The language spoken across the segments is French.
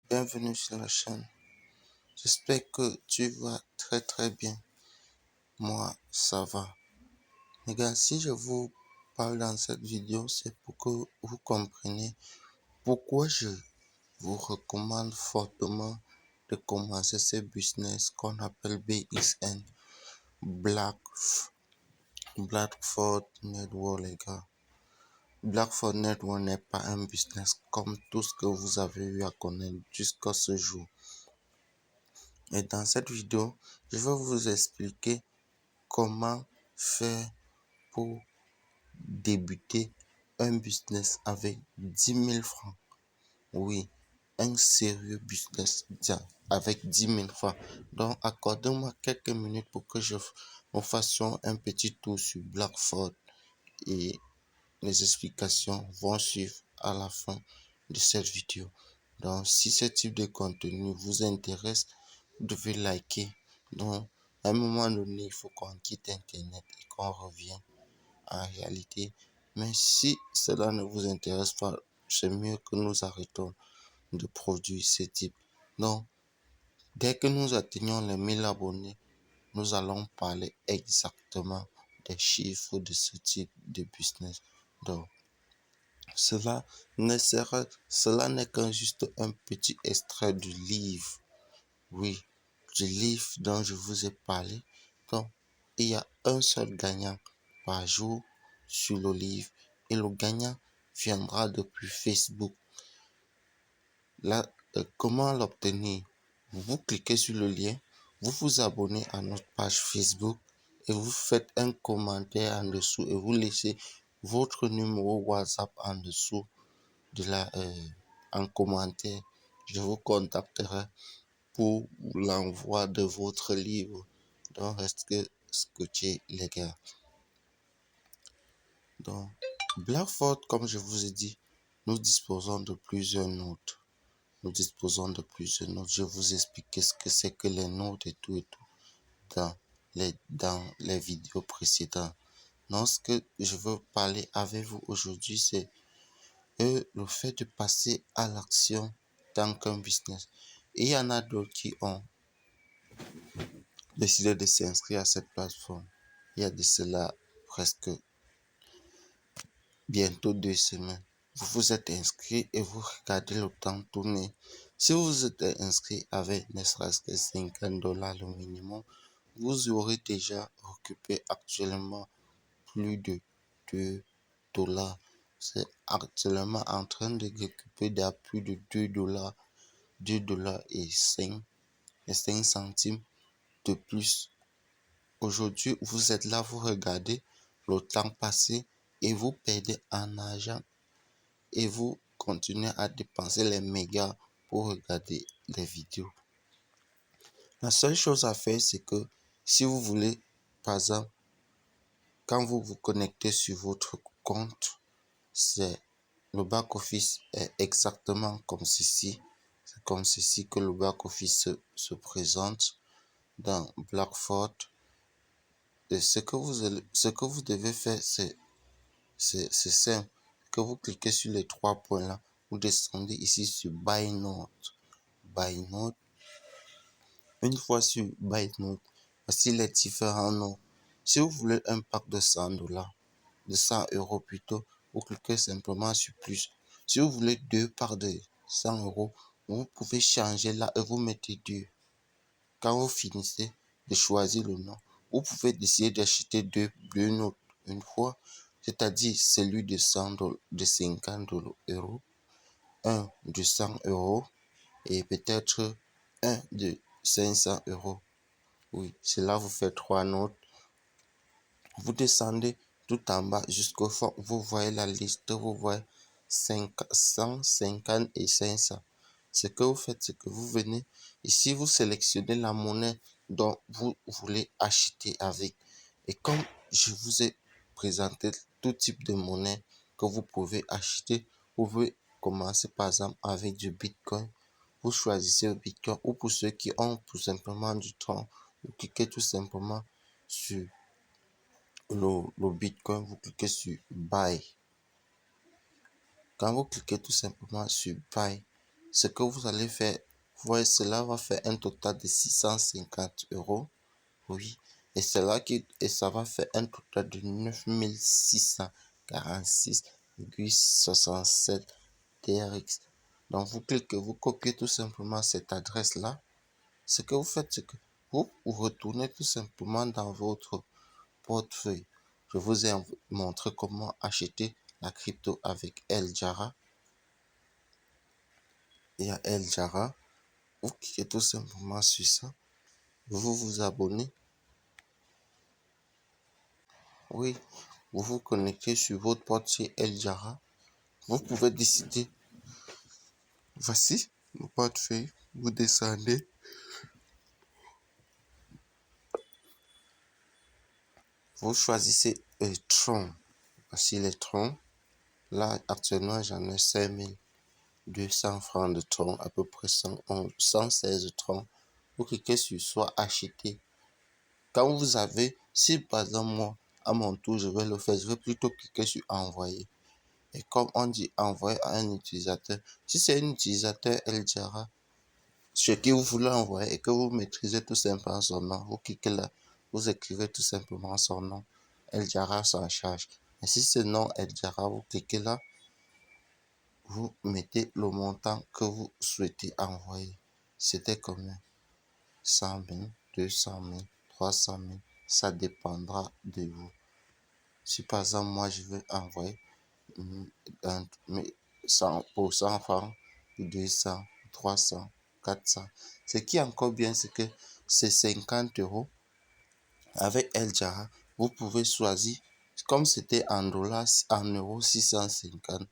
bienvenue sur la chaîne. J'espère que tu vas très bien. Moi, ça va. Les gars, si je vous parle dans cette vidéo, c'est pour que vous compreniez pourquoi je vous recommande fortement de commencer ce business qu'on appelle BXN, Blackford Network, les gars. Blackford Network n'est pas un business comme tout ce que vous avez eu à connaître jusqu'à ce jour. Et dans cette vidéo, je vais vous expliquer comment faire pour débuter un business avec 10 000 francs. Oui, un sérieux business avec 10 000 francs. Donc, accordez-moi quelques minutes pour que nous fassions un petit tour sur Blackford et les explications vont suivre à la fin de cette vidéo. Donc, si ce type de contenu vous intéresse, vous devez liker. Donc, à un moment donné, il faut qu'on quitte Internet et qu'on revienne en réalité. Mais si cela ne vous intéresse pas, c'est mieux que nous arrêtons de produire ce type. Donc, dès que nous atteignons les 1000 abonnés, nous allons parler exactement des chiffres de ce type de business. Donc, cela n'est qu'un juste un petit extrait du livre. Oui, du livre dont je vous ai parlé. Donc, il y a un seul gagnant par jour sur le livre et le gagnant viendra depuis Facebook. Là, comment l'obtenir? Vous cliquez sur le lien, vous vous abonnez à notre page Facebook et vous faites un commentaire en dessous et vous laissez votre numéro WhatsApp en dessous de en commentaire. Je vous contacterai pour l'envoi de votre livre. Donc, restez scotchés, les gars. Donc, Blackford, comme je vous ai dit, nous disposons de plusieurs notes. Je vous explique ce que c'est que les notes et tout dans les vidéos précédentes. Donc, ce que je veux parler avec vous aujourd'hui, c'est le fait de passer à l'action dans qu'un business. Et il y en a d'autres qui ont décidé de s'inscrire à cette plateforme. Il y a de cela presque bientôt 2 semaines. Vous vous êtes inscrit et vous regardez le temps tourner. Si vous êtes inscrit avec ne serait-ce que 50 dollars le minimum, vous aurez déjà occupé actuellement plus de 2 dollars. C'est actuellement en train de récupérer à plus de 2 dollars, 2 dollars et 5 centimes de plus. Aujourd'hui, vous êtes là, vous regardez le temps passer et vous perdez en argent et vous continuez à dépenser les mégas pour regarder les vidéos. La seule chose à faire, c'est que si vous voulez, par exemple, quand vous vous connectez sur votre compte, c'est le back-office est exactement comme ceci. C'est comme ceci que le back-office se présente dans Blackford. Et ce que vous devez faire, c'est simple. Que vous cliquez sur les 3 points là, vous descendez ici sur Buy Note. Buy Note. Une fois sur Buy Note, voici les différents noms. Si vous voulez un pack de 100 dollars, de 100 euros plutôt, vous cliquez simplement sur plus. Si vous voulez deux packs de 100 euros, vous pouvez changer là et vous mettez deux. Quand vous finissez de choisir le nom, vous pouvez décider d'acheter deux notes une fois, c'est-à-dire celui de 50 euros, un de 100 euros et peut-être un de 500 euros. Oui, cela vous fait 3 notes. Vous descendez tout en bas jusqu'au fond, vous voyez la liste, vous voyez 150 et 500. Ce que vous faites, c'est que vous venez ici, vous sélectionnez la monnaie dont vous voulez acheter avec. Et comme je vous ai présenté tout type de monnaie que vous pouvez acheter, vous pouvez commencer par exemple avec du Bitcoin. Vous choisissez le Bitcoin ou pour ceux qui ont tout simplement du temps, vous cliquez tout simplement sur le Bitcoin, vous cliquez sur Buy. Quand vous cliquez tout simplement sur Buy, ce que vous allez faire, vous voyez, cela va faire un total de 650 euros. Oui. Et ça va faire un total de 9646,67 TRX. Donc, vous copiez tout simplement cette adresse-là. Ce que vous faites, c'est que vous retournez tout simplement dans votre portefeuille. Je vous ai montré comment acheter la crypto avec El Jara. Et à El Jara, vous cliquez tout simplement sur ça. Vous vous abonnez. Oui, vous vous connectez sur votre portefeuille El Jara. Vous pouvez décider. Voici le portefeuille. Vous descendez. Vous choisissez Tron. Voici les Tron. Là, actuellement, j'en ai 5200 francs de Tron, à peu près 116 Tron. Vous cliquez sur soit acheter. Quand vous avez, si par exemple, moi, à mon tour, je vais le faire, je vais plutôt cliquer sur envoyer. Et comme on dit envoyer à un utilisateur, si c'est un utilisateur El Jara, ce que vous voulez envoyer et que vous maîtrisez tout simplement son nom, vous cliquez là, vous écrivez tout simplement son nom. El Jara s'en charge. Et si ce nom El Jara, vous cliquez là, vous mettez le montant que vous souhaitez envoyer. C'était combien? 100 000, 200 000, 300 000. Ça dépendra de vous. Si par exemple, moi, je veux envoyer 100 pour 100 francs, 200, 300, 400. Ce qui est encore bien, c'est que c'est 50 euros. Avec El Jara, vous pouvez choisir, comme c'était en dollars, en euros, 650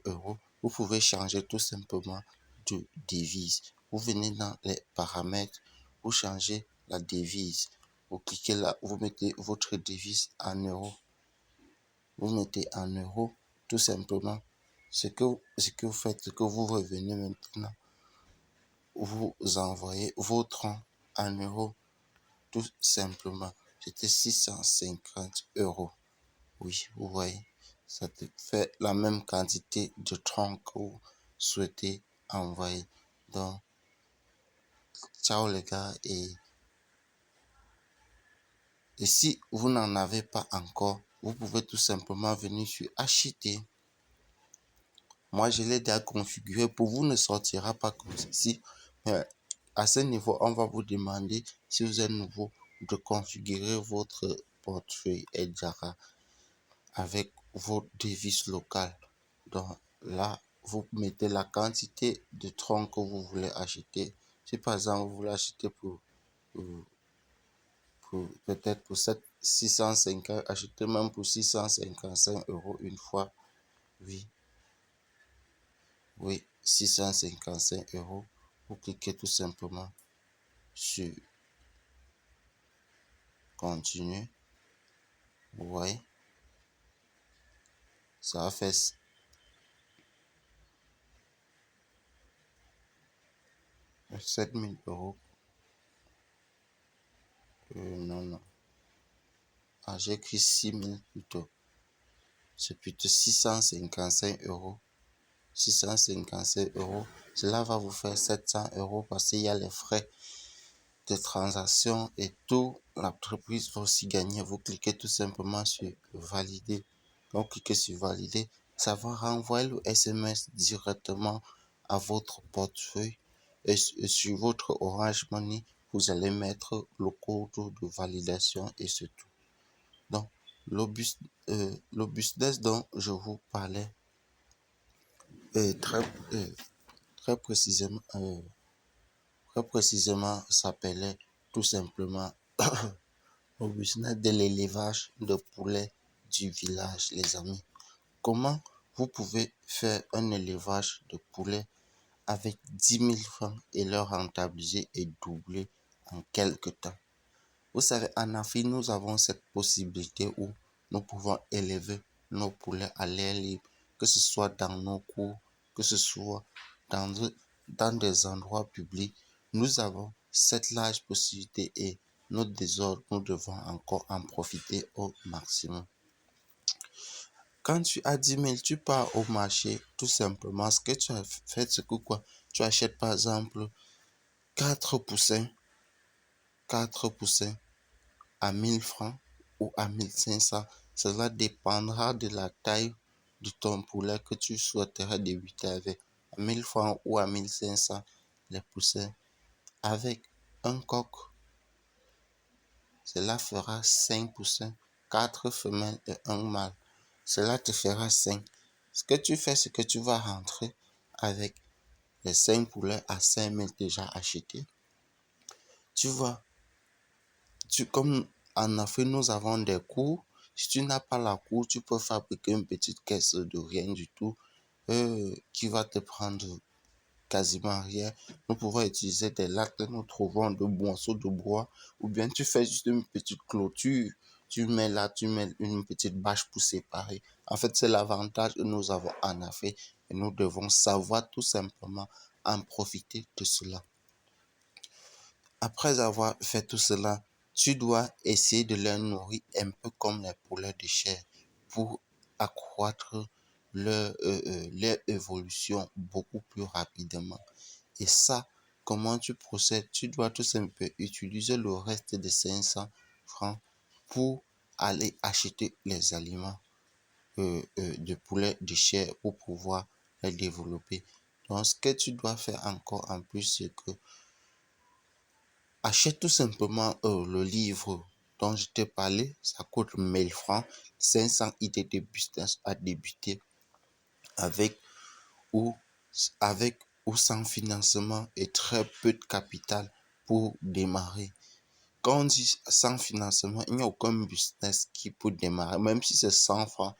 euros, vous pouvez changer tout simplement de devise. Vous venez dans les paramètres, vous changez la devise. Vous cliquez là, vous mettez votre devise en euros. Vous mettez en euros, tout simplement. Ce que vous faites, c'est que vous revenez maintenant, vous envoyez votre en euros, tout simplement. C'était 650 euros. Oui, vous voyez, ça te fait la même quantité de troncs que vous souhaitez envoyer. Donc, ciao les gars. Et si vous n'en avez pas encore, vous pouvez tout simplement venir sur acheter. Moi, je l'ai déjà configuré. Pour vous, ne sortira pas comme ceci. Mais à ce niveau, on va vous demander, si vous êtes nouveau, de configurer votre portefeuille Jara avec vos devises locales. Donc là, vous mettez la quantité de troncs que vous voulez acheter. Si par exemple, vous voulez acheter peut-être pour 650, acheter même pour 655 euros une fois. Oui, oui, 655 euros. Vous cliquez tout simplement sur continuer. Vous voyez, ça a fait 7000 euros. Non, non. Ah, j'ai écrit 6000 plutôt. C'est plutôt 655 euros. 655 euros. Cela va vous faire 700 euros parce qu'il y a les frais de transaction et tout. L'entreprise va aussi gagner. Vous cliquez tout simplement sur valider. Donc, vous cliquez sur valider. Ça va renvoyer le SMS directement à votre portefeuille. Et sur votre Orange Money, vous allez mettre le code de validation et c'est tout. Donc, le business dont je vous parlais est très précisément s'appelait tout simplement le business de l'élevage de poulets du village, les amis. Comment vous pouvez faire un élevage de poulets avec 10 000 francs et le rentabiliser et doubler en quelques temps? Vous savez, en Afrique, nous avons cette possibilité où nous pouvons élever nos poulets à l'air libre, que ce soit dans nos cours, que ce soit dans, dans des endroits publics. Nous avons cette large possibilité et nous devons encore en profiter au maximum. Quand tu as 10 000, tu pars au marché, tout simplement. Ce que tu as fait, c'est que quoi? Tu achètes par exemple 4 poussins, 4 poussins à 1 000 francs ou à 1 500. Cela dépendra de la taille de ton poulet que tu souhaiterais débuter avec. À 1 000 francs ou à 1 500, les poussins. Avec un coq, cela fera 5 poussins, 4 femelles et un mâle. Cela te fera 5. Ce que tu fais, c'est que tu vas rentrer avec les 5 poulets à 5 000 déjà achetés. Tu vas, comme en Afrique, nous avons des cours. Si tu n'as pas la cour, tu peux fabriquer une petite caisse de rien du tout qui va te prendre quasiment rien. Nous pouvons utiliser des lattes que nous trouvons de morceaux de bois ou bien tu fais juste une petite clôture. Tu mets là, tu mets une petite bâche pour séparer. En fait, c'est l'avantage que nous avons en Afrique et nous devons savoir tout simplement en profiter de cela. Après avoir fait tout cela, tu dois essayer de les nourrir un peu comme les poulets de chair pour accroître leur évolution beaucoup plus rapidement. Et ça, comment tu procèdes? Tu dois tout simplement utiliser le reste de 500 francs pour aller acheter les aliments de poulet de chair pour pouvoir les développer. Donc, ce que tu dois faire encore en plus, c'est que achète tout simplement le livre dont je t'ai parlé. Ça coûte 1 000 francs. 500 idées de business à débuter avec ou, avec ou sans financement et très peu de capital pour démarrer. Quand on dit sans financement, il n'y a aucun business qui peut démarrer. Même si c'est 100 francs,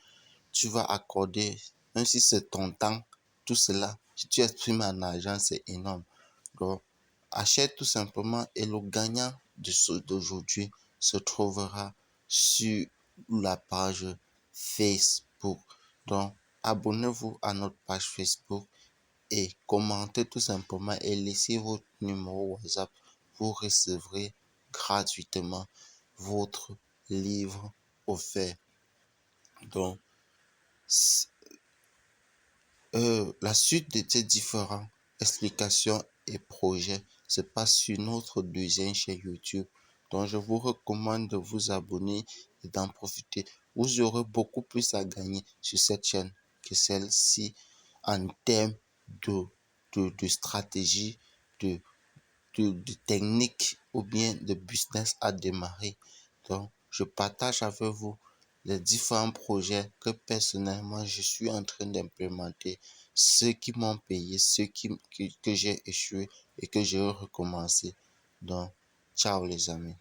tu vas accorder, même si c'est ton temps, tout cela, si tu exprimes en argent, c'est énorme. Donc, achète tout simplement et le gagnant de d'aujourd'hui se trouvera sur la page Facebook. Donc, abonnez-vous à notre page Facebook et commentez tout simplement et laissez votre numéro WhatsApp. Vous recevrez gratuitement votre livre offert. Donc, la suite de ces différentes explications et projets se passe sur notre deuxième chaîne YouTube. Donc, je vous recommande de vous abonner et d'en profiter. Vous aurez beaucoup plus à gagner sur cette chaîne que celle-ci en termes de stratégie, de, de technique ou bien de business à démarrer. Donc, je partage avec vous les différents projets que personnellement je suis en train d'implémenter, ceux qui m'ont payé, ceux que j'ai échoué et que j'ai recommencé. Donc, ciao les amis.